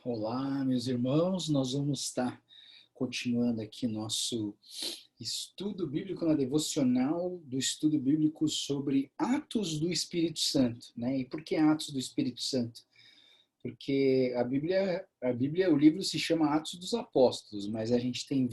Olá, meus irmãos, nós vamos estar continuando aqui nosso estudo bíblico na devocional do estudo bíblico sobre Atos do Espírito Santo, né? E por que Atos do Espírito Santo? Porque o livro se chama Atos dos Apóstolos, mas a gente tem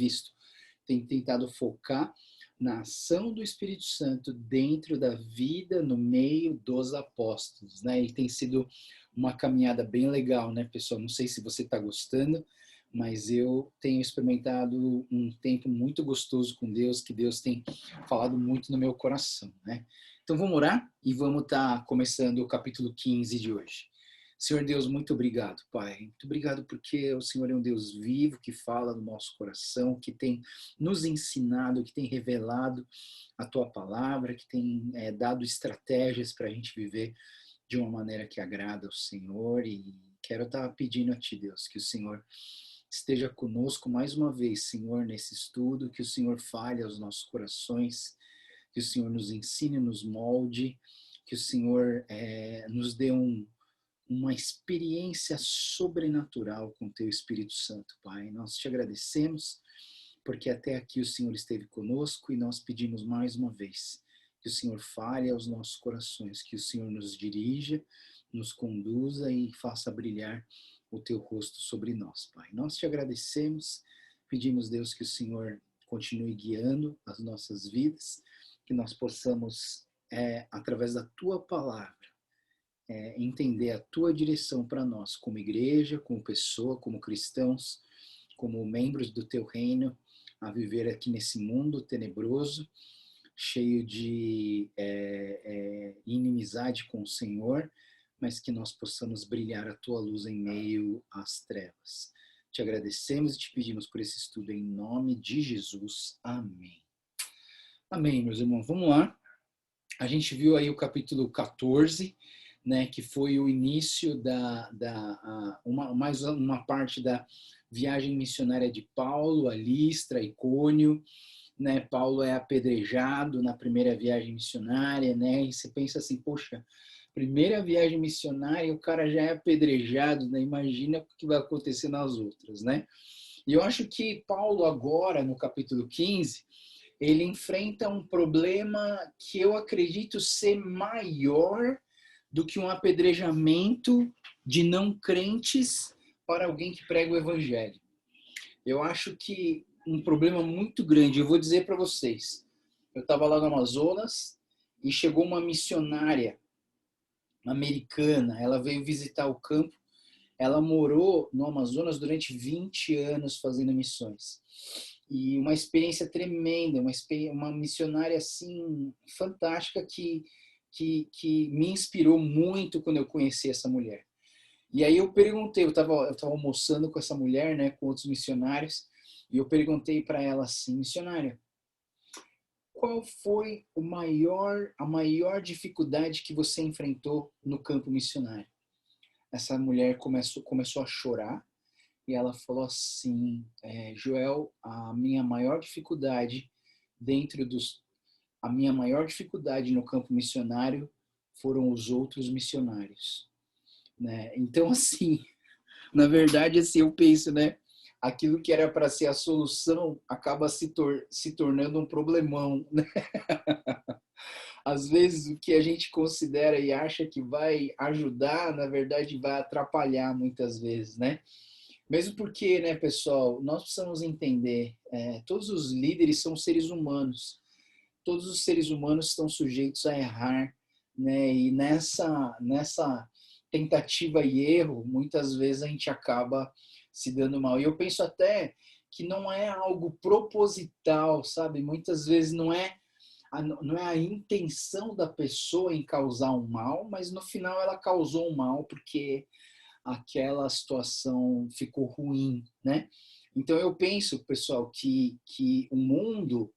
tentado focar na ação do Espírito Santo dentro da vida, no meio dos apóstolos, né? E tem sido uma caminhada bem legal, né, pessoal? Não sei se você está gostando, mas eu tenho experimentado um tempo muito gostoso com Deus, que Deus tem falado muito no meu coração, né? Então vamos orar e vamos estar começando o capítulo 15 de hoje. Senhor Deus, muito obrigado, Pai. Muito obrigado porque o Senhor é um Deus vivo que fala no nosso coração, que tem nos ensinado, que tem revelado a Tua palavra, que tem dado estratégias para a gente viver de uma maneira que agrada ao Senhor. E quero estar pedindo a Ti, Deus, que o Senhor esteja conosco mais uma vez, Senhor, nesse estudo, que o Senhor fale aos nossos corações, que o Senhor nos ensine, nos molde, que o Senhor nos dê uma experiência sobrenatural com o Teu Espírito Santo, Pai. Nós te agradecemos porque até aqui o Senhor esteve conosco e nós pedimos mais uma vez que o Senhor fale aos nossos corações, que o Senhor nos dirija, nos conduza e faça brilhar o Teu rosto sobre nós, Pai. Nós te agradecemos, pedimos, Deus, que o Senhor continue guiando as nossas vidas, que nós possamos, através da Tua palavra, entender a Tua direção para nós, como igreja, como pessoa, como cristãos, como membros do Teu reino, a viver aqui nesse mundo tenebroso, cheio de inimizade com o Senhor, mas que nós possamos brilhar a Tua luz em meio às trevas. Te agradecemos e te pedimos por esse estudo em nome de Jesus. Amém. Amém, meus irmãos. Vamos lá. A gente viu aí o capítulo 14, né, que foi o início mais uma parte da viagem missionária de Paulo a Listra, Icônio, né? Paulo é apedrejado na primeira viagem missionária, né? E você pensa assim, poxa, primeira viagem missionária, o cara já é apedrejado, né? Imagina o que vai acontecer nas outras, né? E eu acho que Paulo agora, no capítulo 15, ele enfrenta um problema que eu acredito ser maior do que um apedrejamento de não crentes para alguém que prega o evangelho. Eu acho que um problema muito grande, eu vou dizer para vocês, eu estava lá no Amazonas e chegou uma missionária americana, ela veio visitar o campo, ela morou no Amazonas durante 20 anos fazendo missões. E uma experiência tremenda, uma missionária assim fantástica que me inspirou muito quando eu conheci essa mulher. E aí eu perguntei, eu estava almoçando com essa mulher, né, com outros missionários, e eu perguntei para ela assim, missionária, qual foi a maior dificuldade que você enfrentou no campo missionário? Essa mulher começou a chorar e ela falou assim, Joel, dentro dos, a minha maior dificuldade no campo missionário foram os outros missionários, né? Então, assim, na verdade, assim, eu penso, né? Aquilo que era para ser a solução acaba se tornando um problemão, né? Às vezes, o que a gente considera e acha que vai ajudar, na verdade, vai atrapalhar muitas vezes, né? Mesmo porque, né, pessoal, nós precisamos entender, todos os líderes são seres humanos. Todos os seres humanos estão sujeitos a errar, né? E nessa tentativa e erro, muitas vezes a gente acaba se dando mal. E eu penso até que não é algo proposital, sabe? Muitas vezes não é a intenção da pessoa em causar um mal, mas no final ela causou um mal porque aquela situação ficou ruim, né? Então eu penso, pessoal, que o mundo,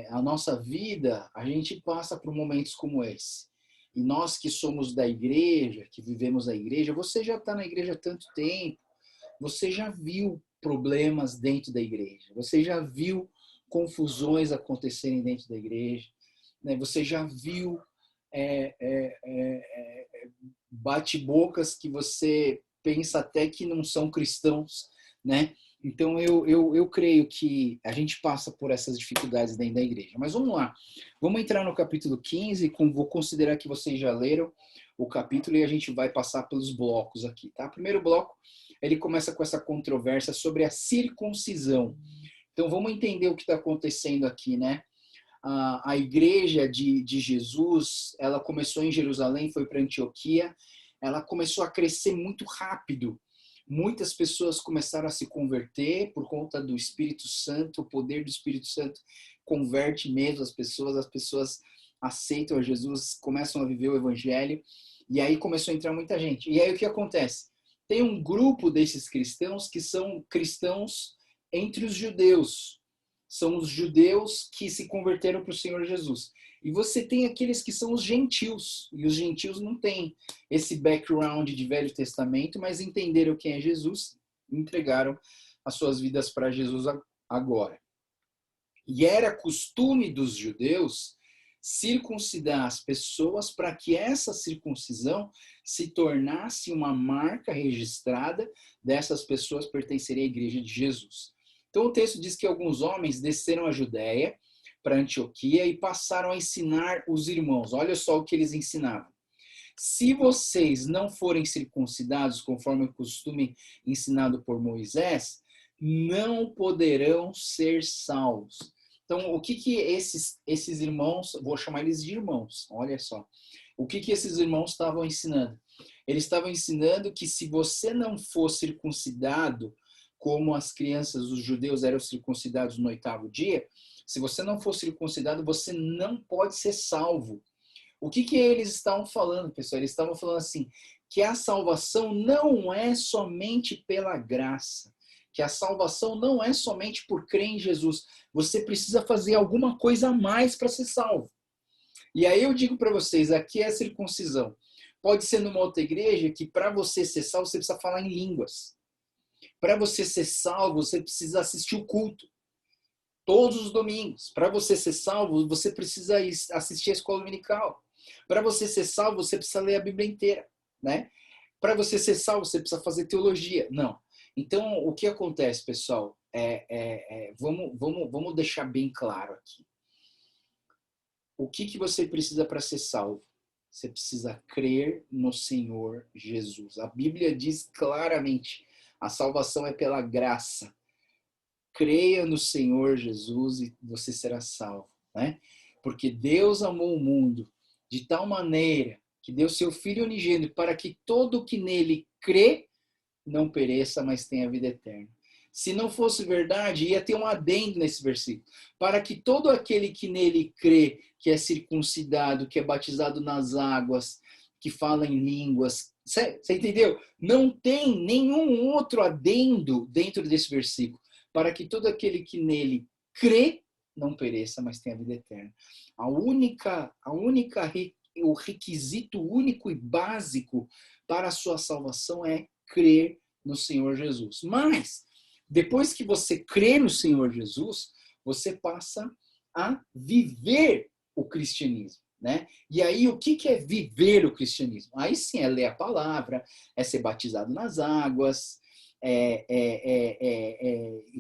a nossa vida, a gente passa por momentos como esse. E nós que somos da igreja, que vivemos a igreja, você já está na igreja há tanto tempo, você já viu problemas dentro da igreja, você já viu confusões acontecerem dentro da igreja, né? Você já viu bate-bocas que você pensa até que não são cristãos, né? Então, eu creio que a gente passa por essas dificuldades dentro da igreja. Mas vamos lá. Vamos entrar no capítulo 15. Vou considerar que vocês já leram o capítulo e a gente vai passar pelos blocos aqui, tá? Primeiro bloco, ele começa com essa controvérsia sobre a circuncisão. Então, vamos entender o que está acontecendo aqui, né? A igreja de Jesus, ela começou em Jerusalém, foi para Antioquia, ela começou a crescer muito rápido. Muitas pessoas começaram a se converter por conta do Espírito Santo, o poder do Espírito Santo converte mesmo as pessoas aceitam a Jesus, começam a viver o Evangelho, e aí começou a entrar muita gente. E aí o que acontece? Tem um grupo desses cristãos que são cristãos entre os judeus. São os judeus que se converteram para o Senhor Jesus. E você tem aqueles que são os gentios. E os gentios não têm esse background de Velho Testamento, mas entenderam quem é Jesus, entregaram as suas vidas para Jesus agora. E era costume dos judeus circuncidar as pessoas para que essa circuncisão se tornasse uma marca registrada dessas pessoas pertencerem à igreja de Jesus. Então o texto diz que alguns homens desceram a Judéia para Antioquia e passaram a ensinar os irmãos. Olha só o que eles ensinavam. Se vocês não forem circuncidados, conforme o costume ensinado por Moisés, não poderão ser salvos. Então, o que esses irmãos, vou chamar eles de irmãos, olha só. O que esses irmãos estavam ensinando? Eles estavam ensinando que se você não for circuncidado, como as crianças, os judeus eram circuncidados no 8º dia, se você não for circuncidado, você não pode ser salvo. O que eles estavam falando, pessoal? Eles estavam falando assim, que a salvação não é somente pela graça, que a salvação não é somente por crer em Jesus. Você precisa fazer alguma coisa a mais para ser salvo. E aí eu digo para vocês, aqui é a circuncisão. Pode ser numa outra igreja que para você ser salvo, você precisa falar em línguas. Para você ser salvo, você precisa assistir o culto. Todos os domingos. Para você ser salvo, você precisa assistir a escola dominical. Para você ser salvo, você precisa ler a Bíblia inteira, né? Para você ser salvo, você precisa fazer teologia. Não. Então, o que acontece, pessoal? Vamos deixar bem claro aqui. O que você precisa para ser salvo? Você precisa crer no Senhor Jesus. A Bíblia diz claramente, a salvação é pela graça. Creia no Senhor Jesus e você será salvo, né? Porque Deus amou o mundo de tal maneira que deu seu Filho unigênito para que todo que nele crê não pereça, mas tenha vida eterna. Se não fosse verdade, ia ter um adendo nesse versículo. Para que todo aquele que nele crê, que é circuncidado, que é batizado nas águas, que fala em línguas, você entendeu? Não tem nenhum outro adendo dentro desse versículo. Para que todo aquele que nele crê não pereça, mas tenha vida eterna. O requisito único e básico para a sua salvação é crer no Senhor Jesus. Mas, depois que você crê no Senhor Jesus, você passa a viver o cristianismo, né? E aí, o que é viver o cristianismo? Aí sim, é ler a palavra, é ser batizado nas águas,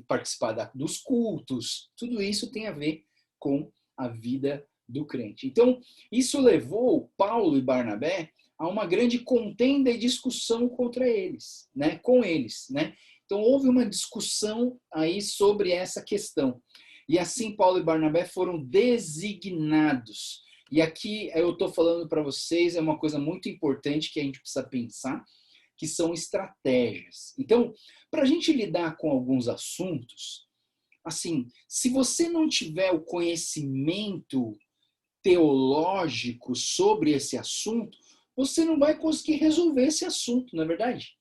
participar dos cultos. Tudo isso tem a ver com a vida do crente. Então, isso levou Paulo e Barnabé a uma grande contenda e discussão contra eles, né? Com eles, né? Então, houve uma discussão aí sobre essa questão. E assim, Paulo e Barnabé foram designados. E aqui eu estou falando para vocês, é uma coisa muito importante que a gente precisa pensar, que são estratégias. Então, para a gente lidar com alguns assuntos, assim, se você não tiver o conhecimento teológico sobre esse assunto, você não vai conseguir resolver esse assunto, não é verdade?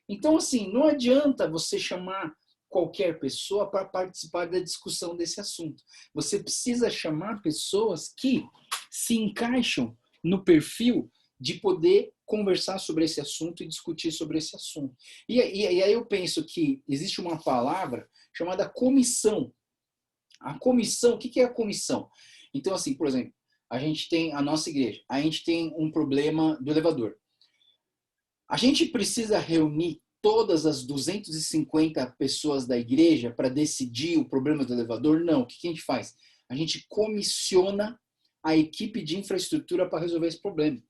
Então, assim, não adianta você chamar qualquer pessoa para participar da discussão desse assunto. Você precisa chamar pessoas que se encaixam no perfil de poder conversar sobre esse assunto e discutir sobre esse assunto. E aí eu penso que existe uma palavra chamada comissão. A comissão, o que é a comissão? Então, assim, por exemplo, a gente tem a nossa igreja, a gente tem um problema do elevador. A gente precisa reunir todas as 250 pessoas da igreja para decidir o problema do elevador? Não. O que a gente faz? A gente comissiona a equipe de infraestrutura para resolver esse problema.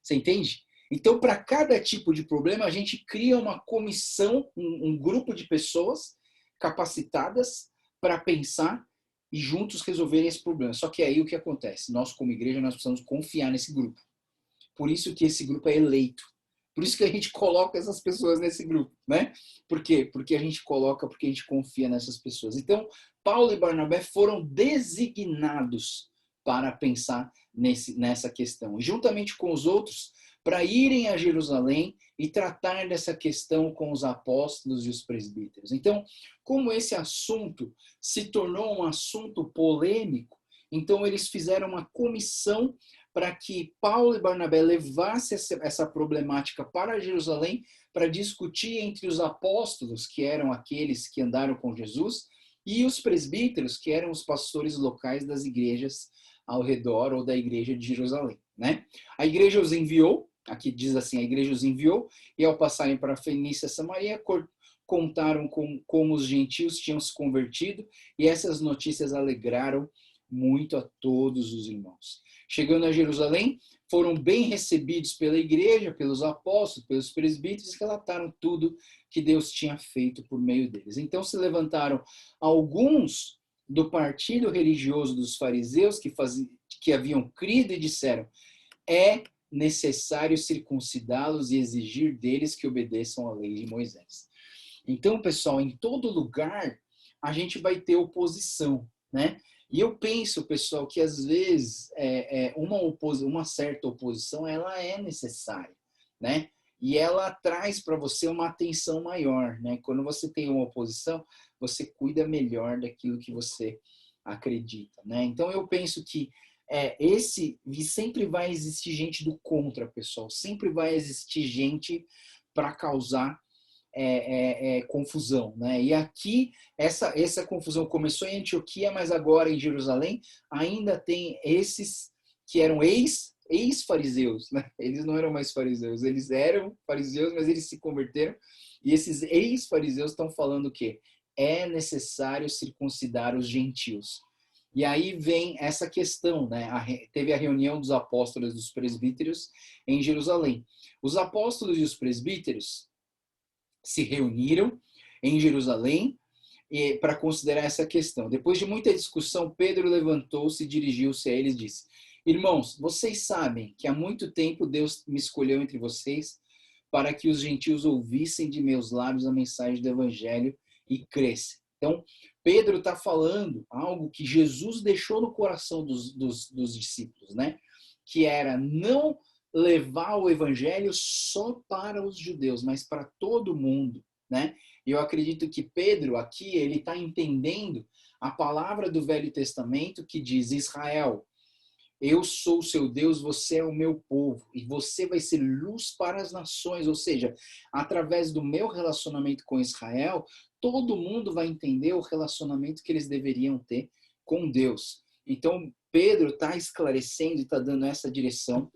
Você entende? Então, para cada tipo de problema, a gente cria uma comissão, um grupo de pessoas capacitadas para pensar e juntos resolverem esse problema. Só que aí o que acontece? Nós, como igreja, nós precisamos confiar nesse grupo. Por isso que esse grupo é eleito. Por isso que a gente coloca essas pessoas nesse grupo, né? Por quê? Porque a gente confia nessas pessoas. Então, Paulo e Barnabé foram designados para pensar nessa questão. E juntamente com os outros, para irem a Jerusalém e tratar dessa questão com os apóstolos e os presbíteros. Então, como esse assunto se tornou um assunto polêmico, então eles fizeram uma comissão para que Paulo e Barnabé levassem essa problemática para Jerusalém para discutir entre os apóstolos, que eram aqueles que andaram com Jesus, e os presbíteros, que eram os pastores locais das igrejas ao redor ou da igreja de Jerusalém, né? A igreja os enviou, aqui diz assim, a igreja os enviou, e ao passarem para a Fenícia e Samaria, contaram como os gentios tinham se convertido, e essas notícias alegraram muito a todos os irmãos. Chegando a Jerusalém, foram bem recebidos pela igreja, pelos apóstolos, pelos presbíteros, que relataram tudo que Deus tinha feito por meio deles. Então se levantaram alguns do partido religioso dos fariseus que haviam crido e disseram: é necessário circuncidá-los e exigir deles que obedeçam à lei de Moisés. Então, pessoal, em todo lugar a gente vai ter oposição, né? E eu penso, pessoal, que às vezes uma certa oposição ela é necessária, né? E ela traz para você uma atenção maior, né? Quando você tem uma oposição, você cuida melhor daquilo que você acredita, né? Então eu penso que sempre vai existir gente do contra, pessoal. Sempre vai existir gente para causar confusão, né? E aqui essa confusão começou em Antioquia, mas agora em Jerusalém ainda tem esses que eram ex-fariseus, né? Eles não eram mais fariseus, eles eram fariseus, mas eles se converteram, e esses ex-fariseus estão falando o quê? É necessário circuncidar os gentios. E aí vem essa questão, né? Teve a reunião dos apóstolos e dos presbíteros em Jerusalém. Os apóstolos e os presbíteros se reuniram em Jerusalém para considerar essa questão. Depois de muita discussão, Pedro levantou-se e dirigiu-se a eles e disse: irmãos, vocês sabem que há muito tempo Deus me escolheu entre vocês para que os gentios ouvissem de meus lábios a mensagem do evangelho e crescem. Então, Pedro está falando algo que Jesus deixou no coração dos discípulos, né? Que era não levar o evangelho só para os judeus, mas para todo mundo, né? E eu acredito que Pedro aqui, ele está entendendo a palavra do Velho Testamento que diz: Israel, eu sou o seu Deus, você é o meu povo, e você vai ser luz para as nações, ou seja, através do meu relacionamento com Israel, todo mundo vai entender o relacionamento que eles deveriam ter com Deus. Então, Pedro está esclarecendo e está dando essa direção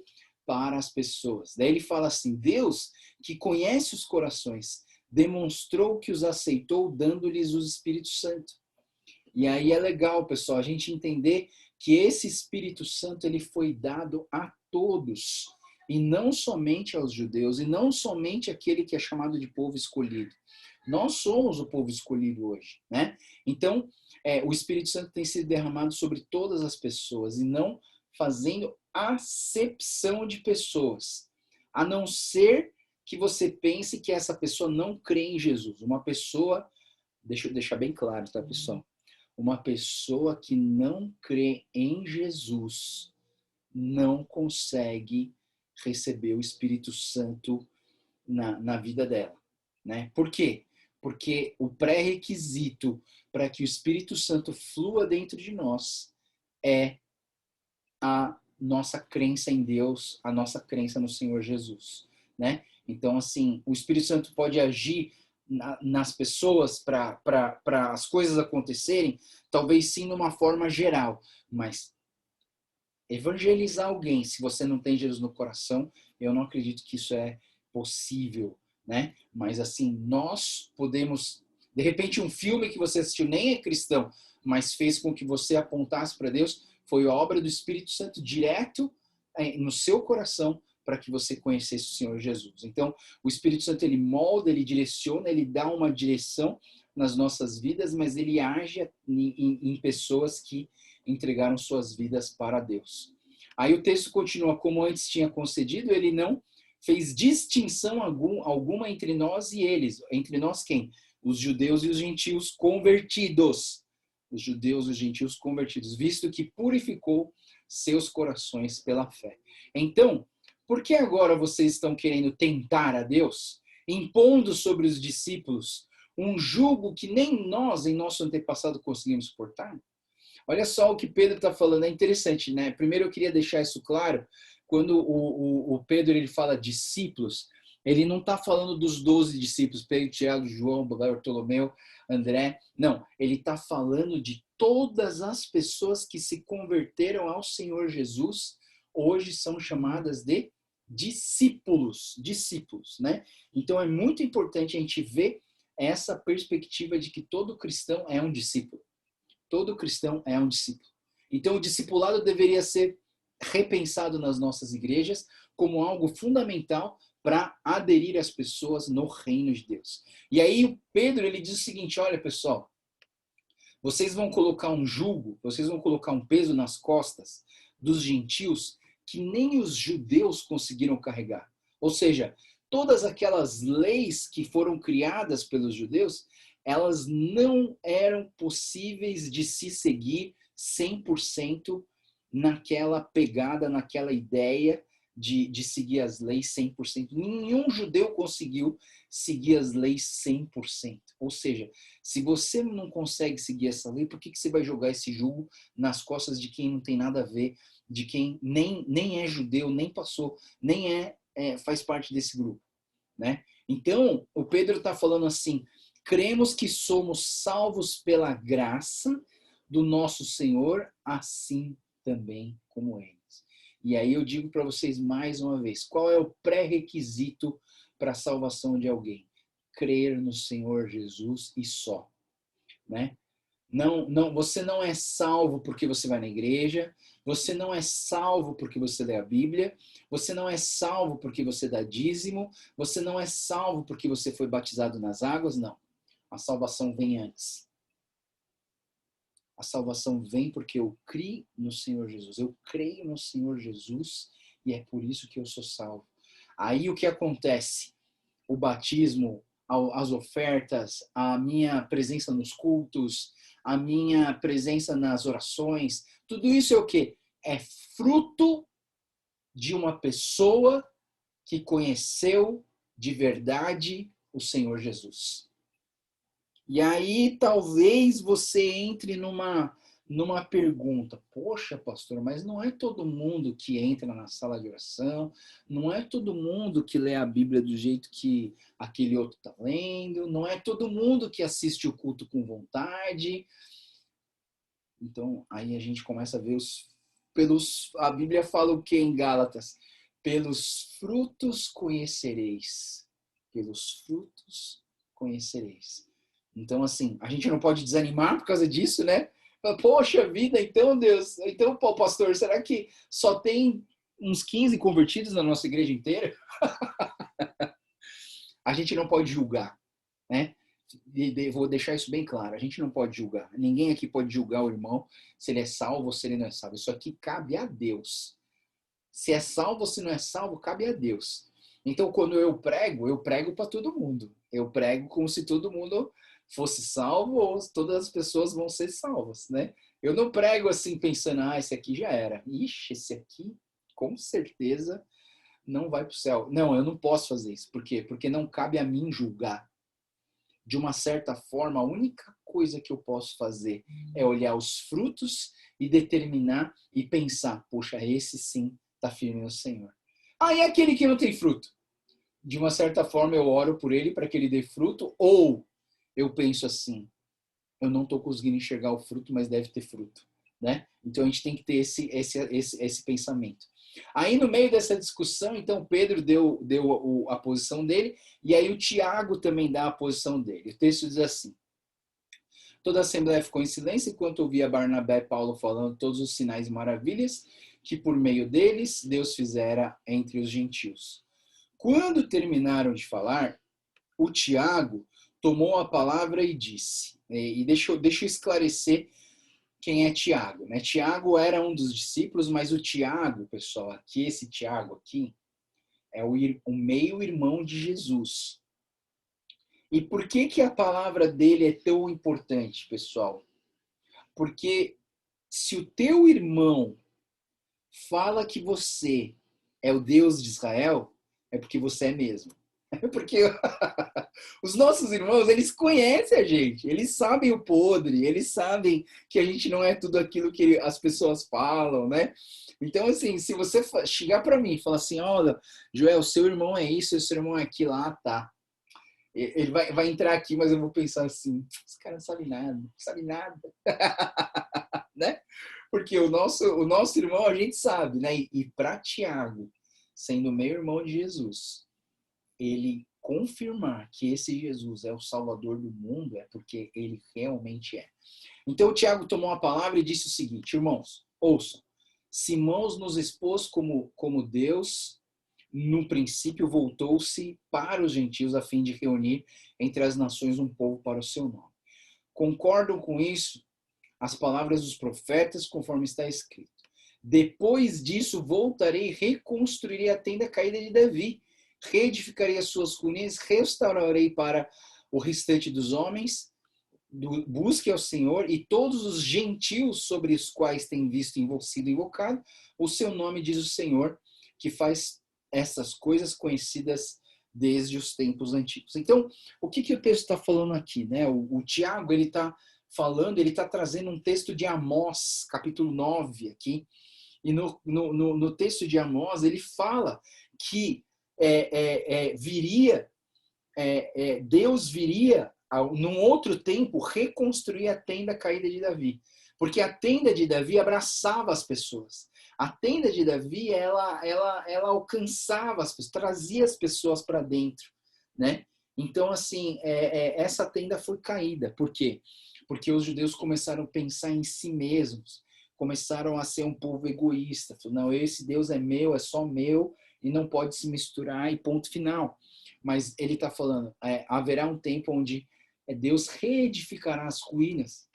para as pessoas. Daí ele fala assim: Deus, que conhece os corações, demonstrou que os aceitou, dando-lhes o Espírito Santo. E aí é legal, pessoal, a gente entender que esse Espírito Santo ele foi dado a todos, e não somente aos judeus, e não somente aquele que é chamado de povo escolhido. Nós somos o povo escolhido hoje, né? Então, o Espírito Santo tem sido derramado sobre todas as pessoas, e não fazendo acepção de pessoas, a não ser que você pense que essa pessoa não crê em Jesus. Uma pessoa, deixa eu deixar bem claro, tá, pessoal? Uma pessoa que não crê em Jesus não consegue receber o Espírito Santo na vida dela, né? Por quê? Porque o pré-requisito para que o Espírito Santo flua dentro de nós é a nossa crença em Deus, a nossa crença no Senhor Jesus, né? Então, assim, o Espírito Santo pode agir nas pessoas para as coisas acontecerem, talvez sim numa forma geral, mas evangelizar alguém, se você não tem Jesus no coração, eu não acredito que isso é possível, né? Mas assim, nós podemos, de repente um filme que você assistiu nem é cristão, mas fez com que você apontasse para Deus, foi a obra do Espírito Santo direto no seu coração para que você conhecesse o Senhor Jesus. Então, o Espírito Santo, ele molda, ele direciona, ele dá uma direção nas nossas vidas, mas ele age em pessoas que entregaram suas vidas para Deus. Aí o texto continua, como antes tinha concedido, ele não fez distinção alguma entre nós e eles. Entre nós quem? Os judeus e os gentios convertidos. Os judeus e os gentios convertidos, visto que purificou seus corações pela fé. Então, por que agora vocês estão querendo tentar a Deus, impondo sobre os discípulos um jugo que nem nós, em nosso antepassado, conseguimos suportar? Olha só o que Pedro está falando, é interessante, né? Primeiro eu queria deixar isso claro, quando o Pedro ele fala discípulos, ele não está falando dos 12 discípulos, Pedro, Tiago, João, Bartolomeu, André, não, ele está falando de todas as pessoas que se converteram ao Senhor Jesus, hoje são chamadas de discípulos, né? Então é muito importante a gente ver essa perspectiva de que todo cristão é um discípulo. Todo cristão é um discípulo. Então o discipulado deveria ser repensado nas nossas igrejas como algo fundamental para aderir as pessoas no reino de Deus. E aí o Pedro ele diz o seguinte, olha pessoal, vocês vão colocar um jugo, vocês vão colocar um peso nas costas dos gentios que nem os judeus conseguiram carregar. Ou seja, todas aquelas leis que foram criadas pelos judeus, elas não eram possíveis de se seguir 100% naquela pegada, naquela ideia de seguir as leis 100%. Nenhum judeu conseguiu seguir as leis 100%. Ou seja, se você não consegue seguir essa lei, por que você vai jogar esse jugo nas costas de quem não tem nada a ver, de quem nem é judeu, nem passou, nem faz parte desse grupo, né? Então, o Pedro está falando assim, cremos que somos salvos pela graça do nosso Senhor, assim também como eles. E aí eu digo para vocês mais uma vez, qual é o pré-requisito para a salvação de alguém? Crer no Senhor Jesus e só, né? Não, você não é salvo porque você vai na igreja, você não é salvo porque você lê a Bíblia, você não é salvo porque você dá dízimo, você não é salvo porque você foi batizado nas águas, não. A salvação vem antes. A salvação vem porque eu criei no Senhor Jesus. Eu creio no Senhor Jesus e é por isso que eu sou salvo. Aí o que acontece? O batismo, as ofertas, a minha presença nos cultos, a minha presença nas orações, tudo isso é o quê? É fruto de uma pessoa que conheceu de verdade o Senhor Jesus. E aí talvez você entre numa pergunta, poxa pastor, mas não é todo mundo que entra na sala de oração, não é todo mundo que lê a Bíblia do jeito que aquele outro está lendo, não é todo mundo que assiste o culto com vontade. Então aí a gente começa a ver a Bíblia fala o que em Gálatas? Pelos frutos conhecereis. Pelos frutos conhecereis. Então, assim, a gente não pode desanimar por causa disso, né? Poxa vida, então, Deus, então, pô, pastor, será que só tem uns 15 convertidos na nossa igreja inteira? A gente não pode julgar, né? Vou deixar isso bem claro, a gente não pode julgar. Ninguém aqui pode julgar o irmão se ele é salvo ou se ele não é salvo. Isso aqui cabe a Deus. Se é salvo ou se não é salvo, cabe a Deus. Então, quando eu prego para todo mundo. Eu prego como se todo mundo fosse salvo ou todas as pessoas vão ser salvas, né? Eu não prego assim pensando, esse aqui já era. Ixi, esse aqui, com certeza, não vai para o céu. Não, eu não posso fazer isso. Por quê? Porque não cabe a mim julgar. De uma certa forma, a única coisa que eu posso fazer é olhar os frutos e determinar e pensar, poxa, esse sim está firme no Senhor. E aquele que não tem fruto? De uma certa forma, eu oro por ele para que ele dê fruto, ou eu penso assim, eu não estou conseguindo enxergar o fruto, mas deve ter fruto, né? Então a gente tem que ter esse pensamento. Aí no meio dessa discussão, então Pedro deu a posição dele, e aí o Tiago também dá a posição dele. O texto diz assim: toda a assembleia ficou em silêncio enquanto ouvia Barnabé e Paulo falando todos os sinais e maravilhas que por meio deles Deus fizera entre os gentios. Quando terminaram de falar, o Tiago tomou a palavra e disse, e deixa eu esclarecer quem é Tiago, né? Tiago era um dos discípulos, mas o Tiago, pessoal, aqui, esse Tiago aqui, é o meio-irmão de Jesus. E por que a palavra dele é tão importante, pessoal? Porque se o teu irmão fala que você é o Deus de Israel, é porque você é mesmo. É porque os nossos irmãos, eles conhecem a gente, eles sabem o podre, eles sabem que a gente não é tudo aquilo que as pessoas falam, né? Então, assim, se você chegar para mim e falar assim, olha, Joel, seu irmão é isso, seu irmão é aquilo, lá, tá. Ele vai entrar aqui, mas eu vou pensar assim, esse cara não sabe nada, não sabe nada, né? Porque o nosso irmão a gente sabe, né? E para Tiago, sendo meio irmão de Jesus, ele confirmar que esse Jesus é o Salvador do mundo é porque ele realmente é. Então o Tiago tomou a palavra e disse o seguinte, irmãos, ouçam, Simão nos expôs como Deus, no princípio voltou-se para os gentios a fim de reunir entre as nações um povo para o seu nome. Concordam com isso as palavras dos profetas, conforme está escrito. Depois disso voltarei e reconstruirei a tenda caída de Davi, reedificarei as suas ruínas, restaurarei para o restante dos homens, busque ao Senhor, e todos os gentios sobre os quais tem sido invocado, o seu nome, diz o Senhor, que faz essas coisas conhecidas desde os tempos antigos. Então, o que o texto está falando aqui? Né? O Tiago, ele está falando, ele está trazendo um texto de Amós, capítulo 9 aqui, e no texto de Amós, ele fala que Deus viria, num outro tempo, reconstruir a tenda caída de Davi. Porque a tenda de Davi abraçava as pessoas. A tenda de Davi, ela alcançava as pessoas, trazia as pessoas para dentro, né? Então, assim, essa tenda foi caída. Por quê? Porque os judeus começaram a pensar em si mesmos, começaram a ser um povo egoísta. Não, esse Deus é meu, é só meu, e não pode se misturar, e ponto final. Mas ele está falando, haverá um tempo onde Deus reedificará as ruínas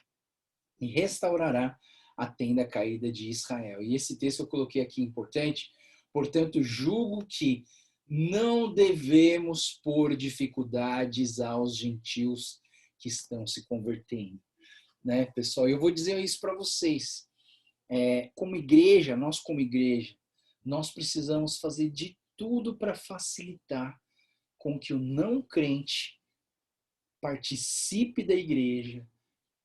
e restaurará a tenda caída de Israel. E esse texto eu coloquei aqui importante, portanto, julgo que não devemos pôr dificuldades aos gentios que estão se convertendo. Né, pessoal? Eu vou dizer isso para vocês. Como igreja, nós precisamos fazer de tudo para facilitar com que o não crente participe da igreja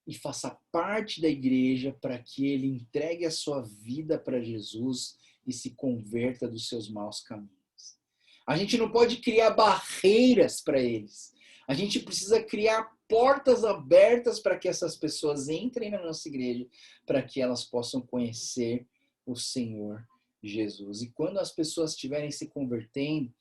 e faça parte da igreja para que ele entregue a sua vida para Jesus e se converta dos seus maus caminhos. A gente não pode criar barreiras para eles. A gente precisa criar portas abertas para que essas pessoas entrem na nossa igreja, para que elas possam conhecer o Senhor Jesus. E quando as pessoas estiverem se convertendo,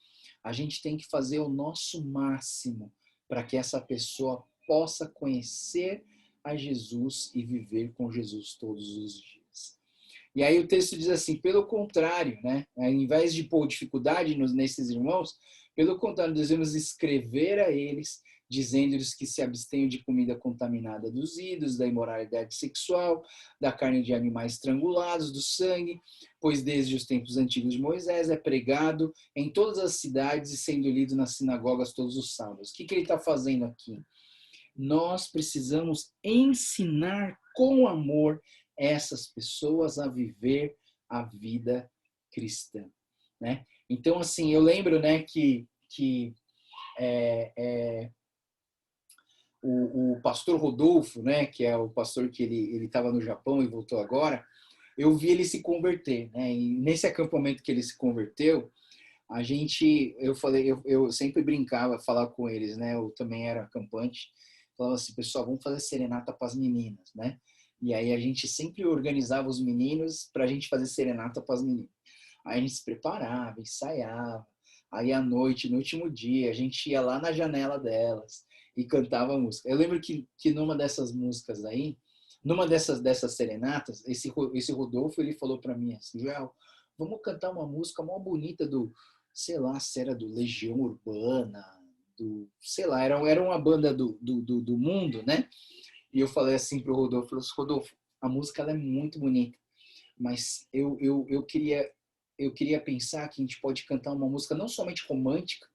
a gente tem que fazer o nosso máximo para que essa pessoa possa conhecer a Jesus e viver com Jesus todos os dias. E aí o texto diz assim, pelo contrário, né? Ao invés de pôr dificuldade nesses irmãos, pelo contrário, devemos escrever a eles, dizendo-lhes que se abstenham de comida contaminada dos ídolos, da imoralidade sexual, da carne de animais estrangulados, do sangue, pois desde os tempos antigos de Moisés é pregado em todas as cidades e sendo lido nas sinagogas todos os sábados. O que ele está fazendo aqui? Nós precisamos ensinar com amor essas pessoas a viver a vida cristã, né? Então, assim, eu lembro, né, que o pastor Rodolfo, né, que é o pastor que ele estava no Japão e voltou agora, eu vi ele se converter, né? E nesse acampamento que ele se converteu, eu sempre brincava, falar com eles, né? Eu também era acampante, falava assim, pessoal, vamos fazer serenata para as meninas, né? E aí a gente sempre organizava os meninos para a gente fazer serenata para as meninas. Aí a gente se preparava, ensaiava. Aí à noite, no último dia, a gente ia lá na janela delas e cantava a música. Eu lembro que numa dessas músicas aí, numa dessas serenatas, esse Rodolfo, ele falou para mim assim, Joel, vamos cantar uma música mó bonita do, sei lá, se era do Legião Urbana, do, sei lá, era uma banda do mundo, né? E eu falei assim pro Rodolfo, Rodolfo, a música ela é muito bonita, mas eu queria pensar que a gente pode cantar uma música não somente romântica,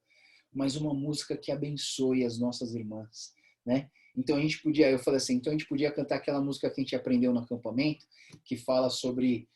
mas uma música que abençoe as nossas irmãs, né? Então a gente podia, eu falei assim, então a gente podia cantar aquela música que a gente aprendeu no acampamento, que fala sobre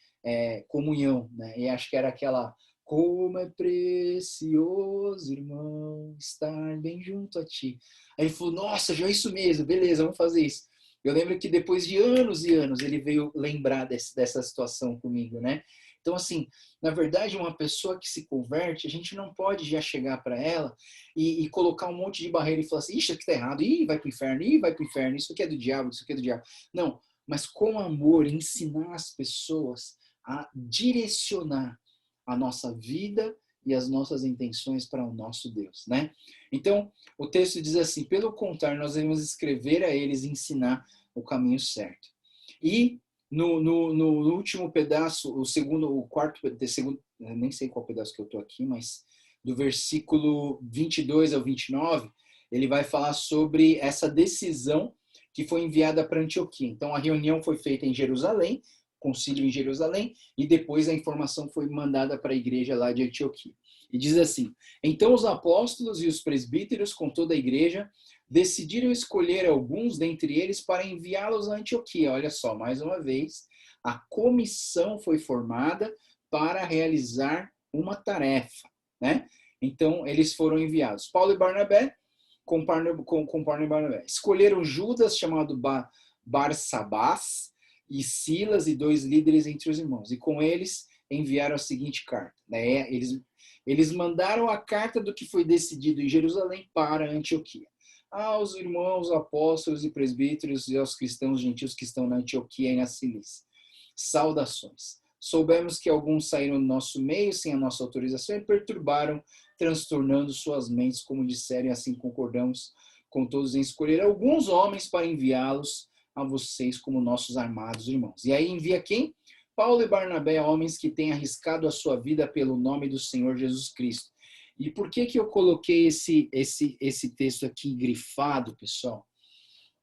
comunhão, né? E acho que era aquela como é precioso, irmão, estar bem junto a ti. Aí ele falou, nossa, já é isso mesmo, beleza, vamos fazer isso. Eu lembro que depois de anos e anos ele veio lembrar dessa situação comigo, né? Então, assim, na verdade, uma pessoa que se converte, a gente não pode já chegar para ela e colocar um monte de barreira e falar assim, isso aqui tá errado, ih, vai pro inferno, ih, vai pro inferno, isso aqui é do diabo, isso aqui é do diabo. Não, mas com amor, ensinar as pessoas a direcionar a nossa vida e as nossas intenções para o nosso Deus, né? Então, o texto diz assim, pelo contrário, nós devemos escrever a eles e ensinar o caminho certo. E no último pedaço, o quarto, segundo, nem sei qual pedaço que eu estou aqui, mas do versículo 22 ao 29, ele vai falar sobre essa decisão que foi enviada para Antioquia. Então, a reunião foi feita em Jerusalém, concílio em Jerusalém, e depois a informação foi mandada para a igreja lá de Antioquia. E diz assim, então os apóstolos e os presbíteros, com toda a igreja, decidiram escolher alguns dentre eles para enviá-los a Antioquia. Olha só, mais uma vez, a comissão foi formada para realizar uma tarefa, né? Então, eles foram enviados. Paulo e Barnabé, com Paulo e Barnabé. Escolheram Judas, chamado Barsabás, e Silas e 2 líderes entre os irmãos. E com eles enviaram a seguinte carta. Né? Eles mandaram a carta do que foi decidido em Jerusalém para Antioquia. Aos irmãos apóstolos e presbíteros e aos cristãos gentios que estão na Antioquia e na Cilícia. Saudações. Soubemos que alguns saíram do nosso meio sem a nossa autorização e perturbaram, transtornando suas mentes, como disseram, e assim concordamos com todos em escolher alguns homens para enviá-los a vocês como nossos armados irmãos. E aí envia quem? Paulo e Barnabé, homens que têm arriscado a sua vida pelo nome do Senhor Jesus Cristo. E por que eu coloquei esse texto aqui grifado, pessoal?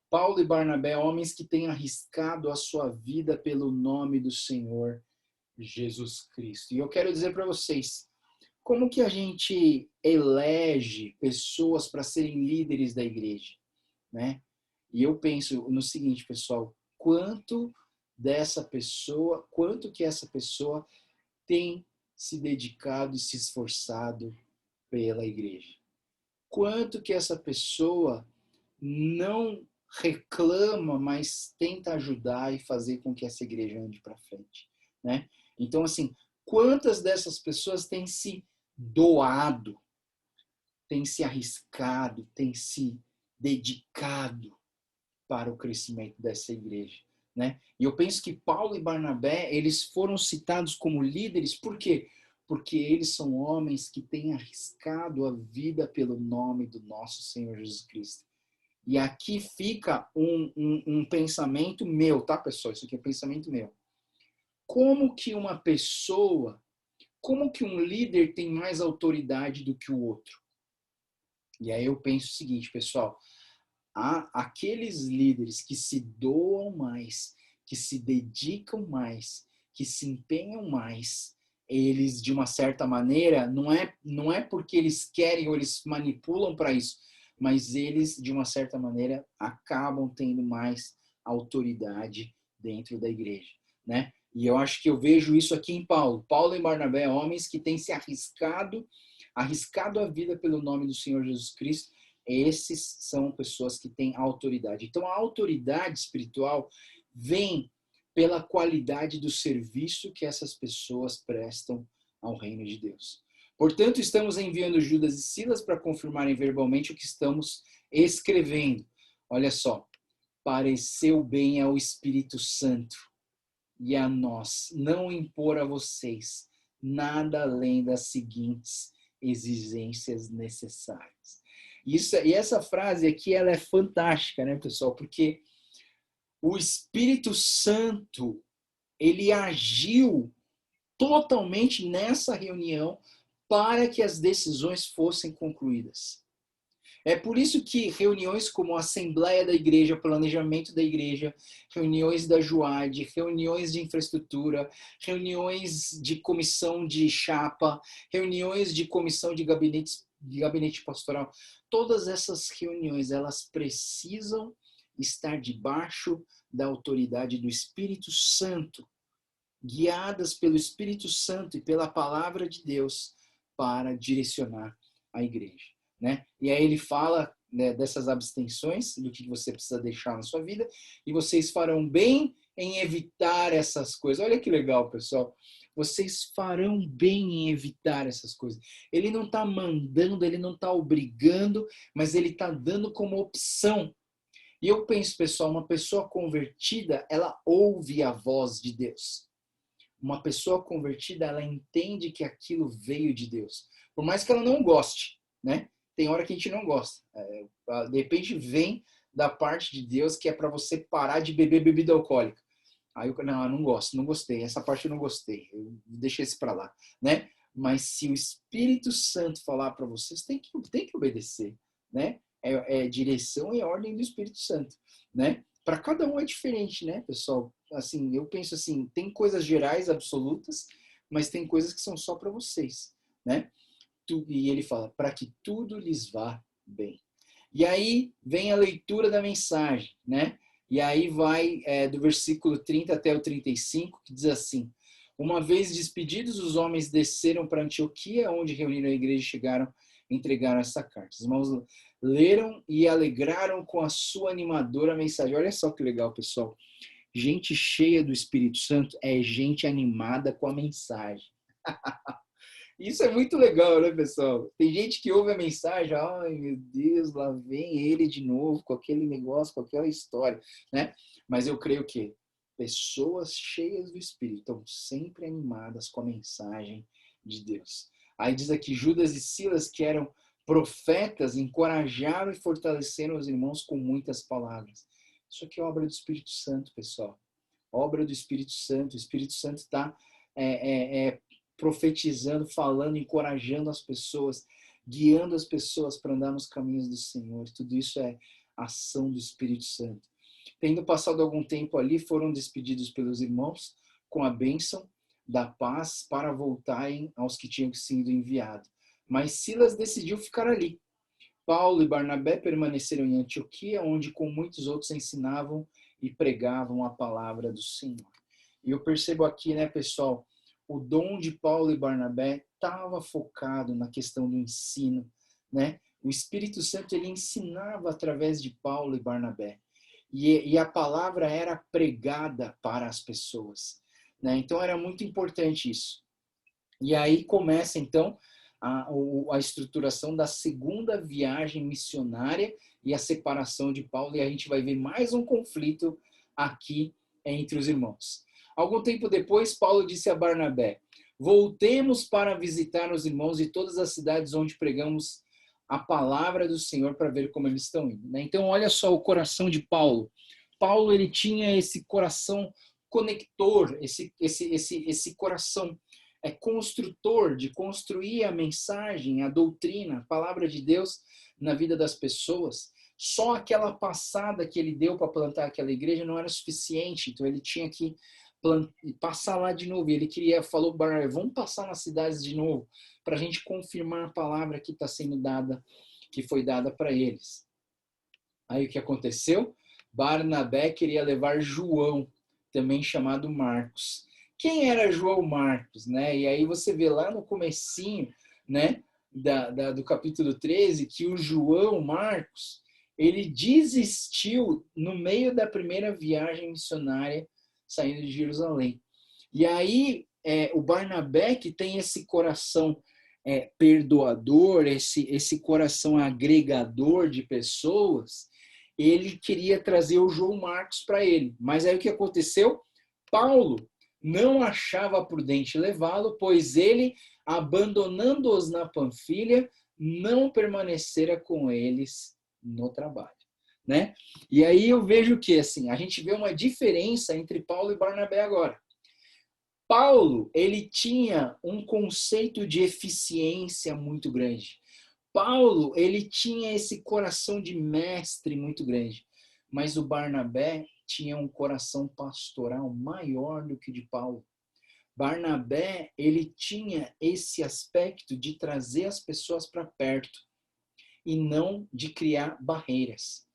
Paulo e Barnabé, homens que têm arriscado a sua vida pelo nome do Senhor Jesus Cristo. E eu quero dizer para vocês, como que a gente elege pessoas para serem líderes da igreja, né? E eu penso no seguinte, pessoal, quanto que essa pessoa tem se dedicado e se esforçado pela igreja. Quanto que essa pessoa não reclama, mas tenta ajudar e fazer com que essa igreja ande para frente, né? Então, assim, quantas dessas pessoas têm se doado, têm se arriscado, têm se dedicado para o crescimento dessa igreja, né? E eu penso que Paulo e Barnabé, eles foram citados como líderes, por quê? Porque eles são homens que têm arriscado a vida pelo nome do nosso Senhor Jesus Cristo. E aqui fica um pensamento meu, tá, pessoal? Isso aqui é um pensamento meu. Como que um líder tem mais autoridade do que o outro? E aí eu penso o seguinte, pessoal, aqueles líderes que se doam mais, que se dedicam mais, que se empenham mais, eles, de uma certa maneira, não é porque eles querem ou eles manipulam para isso, mas eles, de uma certa maneira, acabam tendo mais autoridade dentro da igreja, né? E eu acho que eu vejo isso aqui em Paulo. Paulo e Barnabé, homens que têm se arriscado a vida pelo nome do Senhor Jesus Cristo. Esses são pessoas que têm autoridade. Então, a autoridade espiritual vem pela qualidade do serviço que essas pessoas prestam ao reino de Deus. Portanto, estamos enviando Judas e Silas para confirmarem verbalmente o que estamos escrevendo. Olha só, pareceu bem ao Espírito Santo e a nós não impor a vocês nada além das seguintes exigências necessárias. E essa frase aqui, ela é fantástica, né, pessoal? Porque o Espírito Santo, ele agiu totalmente nessa reunião para que as decisões fossem concluídas. É por isso que reuniões como a Assembleia da Igreja, Planejamento da Igreja, reuniões da JUAD, reuniões de infraestrutura, reuniões de comissão de chapa, reuniões de comissão de gabinete pastoral, todas essas reuniões, elas precisam estar debaixo da autoridade do Espírito Santo, guiadas pelo Espírito Santo e pela palavra de Deus para direcionar a igreja. Né? E aí ele fala, né, dessas abstenções, do que você precisa deixar na sua vida, e vocês farão bem em evitar essas coisas. Olha que legal, pessoal. Vocês farão bem em evitar essas coisas. Ele não está mandando, ele não está obrigando, mas ele está dando como opção. E eu penso, pessoal, uma pessoa convertida, ela ouve a voz de Deus. Uma pessoa convertida, ela entende que aquilo veio de Deus. Por mais que ela não goste, né? Tem hora que a gente não gosta. De repente vem da parte de Deus que é para você parar de beber bebida alcoólica. Aí eu não gosto, não gostei. Essa parte eu não gostei. Eu deixei isso para lá, né? Mas se o Espírito Santo falar para vocês, tem que obedecer, né? É direção e ordem do Espírito Santo, né? Para cada um é diferente, né, pessoal? Assim, eu penso assim, tem coisas gerais absolutas, mas tem coisas que são só para vocês, né? E ele fala, para que tudo lhes vá bem. E aí vem a leitura da mensagem, né? E aí vai do versículo 30 até o 35, que diz assim: uma vez despedidos, os homens desceram para Antioquia, onde reuniram a igreja e chegaram, entregaram essa carta. Os irmãos leram e alegraram com a sua animadora mensagem. Olha só que legal, pessoal. Gente cheia do Espírito Santo é gente animada com a mensagem. Isso é muito legal, né, pessoal? Tem gente que ouve a mensagem, ai meu Deus, lá vem ele de novo com aquele negócio, com aquela história, né? Mas eu creio que pessoas cheias do Espírito estão sempre animadas com a mensagem de Deus. Aí diz aqui, Judas e Silas, que eram profetas, encorajaram e fortaleceram os irmãos com muitas palavras. Isso aqui é obra do Espírito Santo, pessoal. Obra do Espírito Santo. O Espírito Santo está profetizando, falando, encorajando as pessoas, guiando as pessoas para andar nos caminhos do Senhor. Tudo isso é ação do Espírito Santo. Tendo passado algum tempo ali, foram despedidos pelos irmãos com a bênção da paz para voltarem aos que tinham sido enviados. Mas Silas decidiu ficar ali. Paulo e Barnabé permaneceram em Antioquia, onde com muitos outros ensinavam e pregavam a palavra do Senhor. E eu percebo aqui, né, pessoal, o dom de Paulo e Barnabé estava focado na questão do ensino, né? O Espírito Santo, ele ensinava através de Paulo e Barnabé. E a palavra era pregada para as pessoas, né? Então era muito importante isso. E aí começa, então, a estruturação da segunda viagem missionária e a separação de Paulo, e a gente vai ver mais um conflito aqui entre os irmãos. Algum tempo depois, Paulo disse a Barnabé: voltemos para visitar os irmãos de todas as cidades onde pregamos a palavra do Senhor para ver como eles estão indo. Então, olha só o coração de Paulo. Paulo, ele tinha esse coração conector, esse coração construtor, de construir a mensagem, a doutrina, a palavra de Deus na vida das pessoas. Só aquela passada que ele deu para plantar aquela igreja não era suficiente, então ele tinha que passar lá de novo. Ele falou, Barnabé, vamos passar nas cidades de novo, para a gente confirmar a palavra que está sendo dada, que foi dada para eles. Aí o que aconteceu? Barnabé queria levar João, também chamado Marcos. Quem era João Marcos, né? E aí você vê lá no comecinho, né, do capítulo 13, que o João Marcos, ele desistiu no meio da primeira viagem missionária saindo de Jerusalém. E aí o Barnabé, que tem esse coração perdoador, esse coração agregador de pessoas, ele queria trazer o João Marcos para ele. Mas aí o que aconteceu? Paulo não achava prudente levá-lo, pois ele, abandonando-os na Panfilha, não permanecera com eles no trabalho, né? E aí eu vejo que assim, a gente vê uma diferença entre Paulo e Barnabé agora. Paulo, ele tinha um conceito de eficiência muito grande. Paulo, ele tinha esse coração de mestre muito grande, mas o Barnabé tinha um coração pastoral maior do que o de Paulo. Barnabé, ele tinha esse aspecto de trazer as pessoas para perto e não de criar barreiras.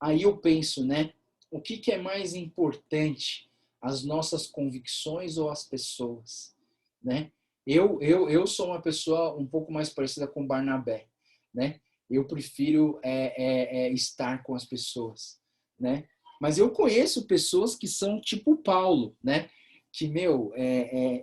Aí eu penso, né? O que é mais importante? As nossas convicções ou as pessoas, né? Eu sou uma pessoa um pouco mais parecida com Barnabé, né? Eu prefiro estar com as pessoas, né? Mas eu conheço pessoas que são tipo Paulo, né? Que,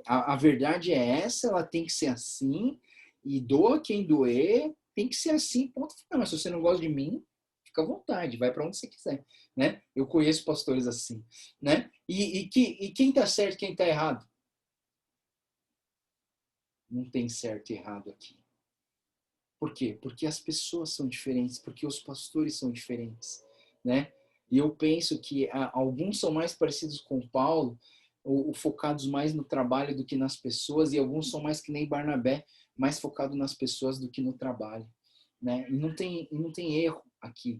a verdade é essa, ela tem que ser assim, e doa quem doer, tem que ser assim, ponto final. Mas se você não gosta de mim, fica à vontade, vai para onde você quiser, né? Eu conheço pastores assim, né? E quem está certo, quem está errado? Não tem certo e errado aqui. Por quê? Porque as pessoas são diferentes, porque os pastores são diferentes, né? E eu penso que alguns são mais parecidos com Paulo, ou focados mais no trabalho do que nas pessoas, e alguns são mais que nem Barnabé, mais focado nas pessoas do que no trabalho, né? E não tem erro aqui.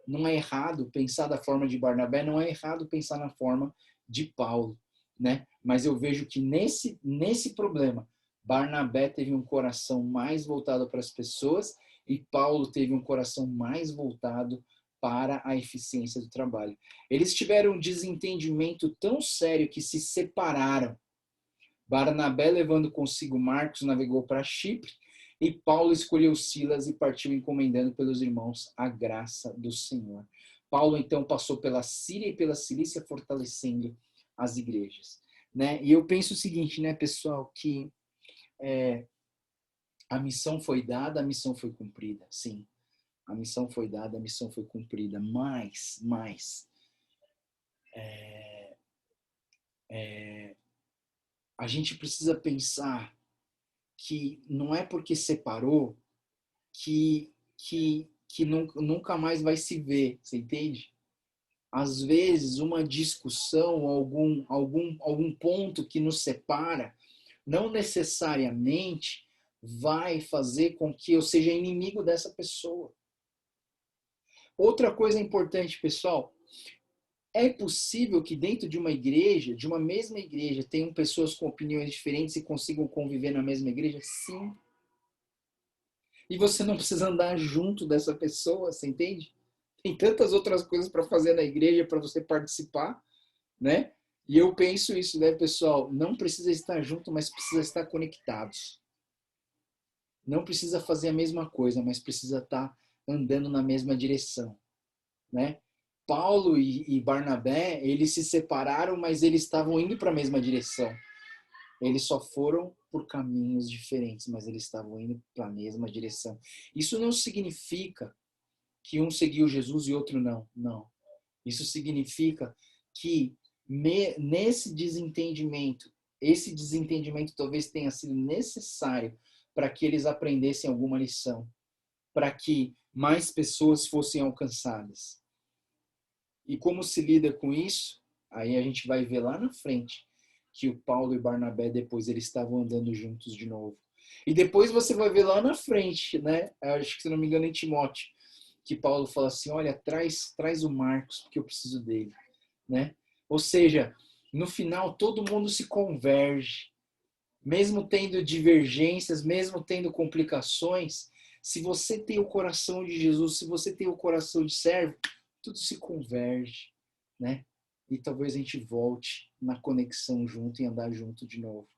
Não é errado pensar da forma de Barnabé, não é errado pensar na forma de Paulo, né? Mas eu vejo que nesse problema, Barnabé teve um coração mais voltado para as pessoas e Paulo teve um coração mais voltado para a eficiência do trabalho. Eles tiveram um desentendimento tão sério que se separaram. Barnabé, levando consigo Marcos, navegou para Chipre, e Paulo escolheu Silas e partiu encomendando pelos irmãos a graça do Senhor. Paulo, então, passou pela Síria e pela Cilícia, fortalecendo as igrejas, né? E eu penso o seguinte, né, pessoal, que a missão foi dada, a missão foi cumprida, sim. A missão foi dada, a missão foi cumprida, mas a gente precisa pensar que não é porque separou que nunca mais vai se ver, você entende? Às vezes, uma discussão, algum ponto que nos separa, não necessariamente vai fazer com que eu seja inimigo dessa pessoa. Outra coisa importante, pessoal, é possível que dentro de uma igreja, de uma mesma igreja, tenham pessoas com opiniões diferentes e consigam conviver na mesma igreja? Sim. E você não precisa andar junto dessa pessoa, você entende? Tem tantas outras coisas para fazer na igreja para você participar, né? E eu penso isso, né, pessoal? Não precisa estar junto, mas precisa estar conectados. Não precisa fazer a mesma coisa, mas precisa estar andando na mesma direção, né? Paulo e Barnabé, eles se separaram, mas eles estavam indo para a mesma direção. Eles só foram por caminhos diferentes, mas eles estavam indo para a mesma direção. Isso não significa que um seguiu Jesus e outro não. Não. Isso significa que nesse desentendimento, esse desentendimento talvez tenha sido necessário para que eles aprendessem alguma lição, para que mais pessoas fossem alcançadas. E como se lida com isso? Aí a gente vai ver lá na frente que o Paulo e Barnabé depois eles estavam andando juntos de novo. E depois você vai ver lá na frente, né? Acho que, se não me engano, em Timóteo, que Paulo fala assim, olha, traz o Marcos, porque eu preciso dele, né? Ou seja, no final todo mundo se converge, mesmo tendo divergências, mesmo tendo complicações, se você tem o coração de Jesus, se você tem o coração de servo, tudo se converge, né? E talvez a gente volte na conexão junto e andar junto de novo,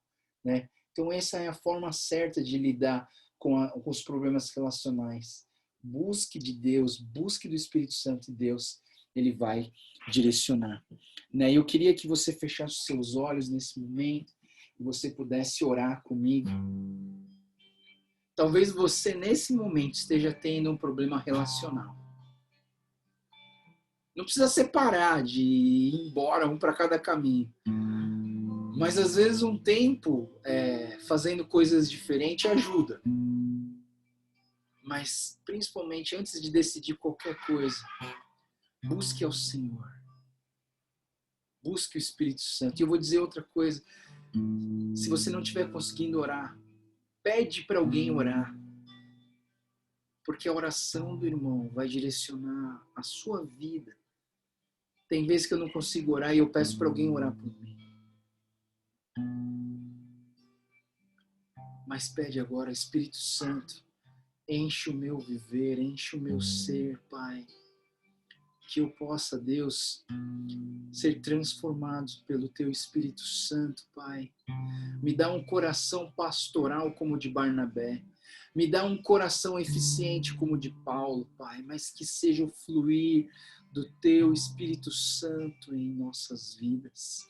né? Então essa é a forma certa de lidar com os problemas relacionais. Busque de Deus, busque do Espírito Santo de Deus, ele vai direcionar, né? Eu queria que você fechasse os seus olhos nesse momento e você pudesse orar comigo. Talvez você nesse momento esteja tendo um problema relacional. Não precisa separar de ir embora, um para cada caminho. Mas às vezes um tempo fazendo coisas diferentes ajuda. Mas principalmente antes de decidir qualquer coisa, busque ao Senhor. Busque o Espírito Santo. E eu vou dizer outra coisa. Se você não estiver conseguindo orar, pede para alguém orar. Porque a oração do irmão vai direcionar a sua vida. Tem vezes que eu não consigo orar e eu peço para alguém orar por mim. Mas pede agora, Espírito Santo, enche o meu viver, enche o meu ser, Pai. Que eu possa, Deus, ser transformado pelo Teu Espírito Santo, Pai. Me dá um coração pastoral como o de Barnabé. Me dá um coração eficiente como o de Paulo, Pai. Mas que seja o fluir do Teu Espírito Santo em nossas vidas.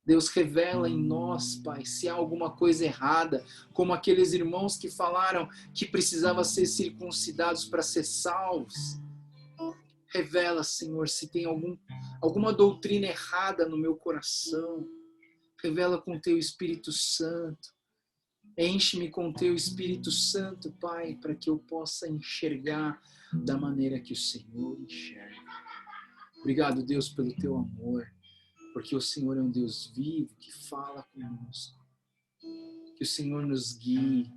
Deus, revela em nós, Pai, se há alguma coisa errada, como aqueles irmãos que falaram que precisavam ser circuncidados para ser salvos. Revela, Senhor, se tem alguma doutrina errada no meu coração. Revela com Teu Espírito Santo. Enche-me com Teu Espírito Santo, Pai, para que eu possa enxergar da maneira que o Senhor enxerga. Obrigado, Deus, pelo Teu amor. Porque o Senhor é um Deus vivo que fala conosco. Que o Senhor nos guie,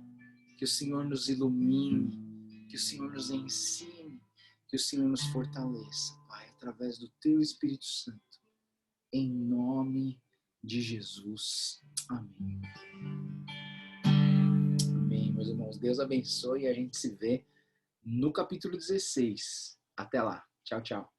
que o Senhor nos ilumine, que o Senhor nos ensine, que o Senhor nos fortaleça, Pai, através do Teu Espírito Santo. Em nome de Jesus. Amém. Amém, meus irmãos. Deus abençoe e a gente se vê no capítulo 16. Até lá. Tchau, tchau.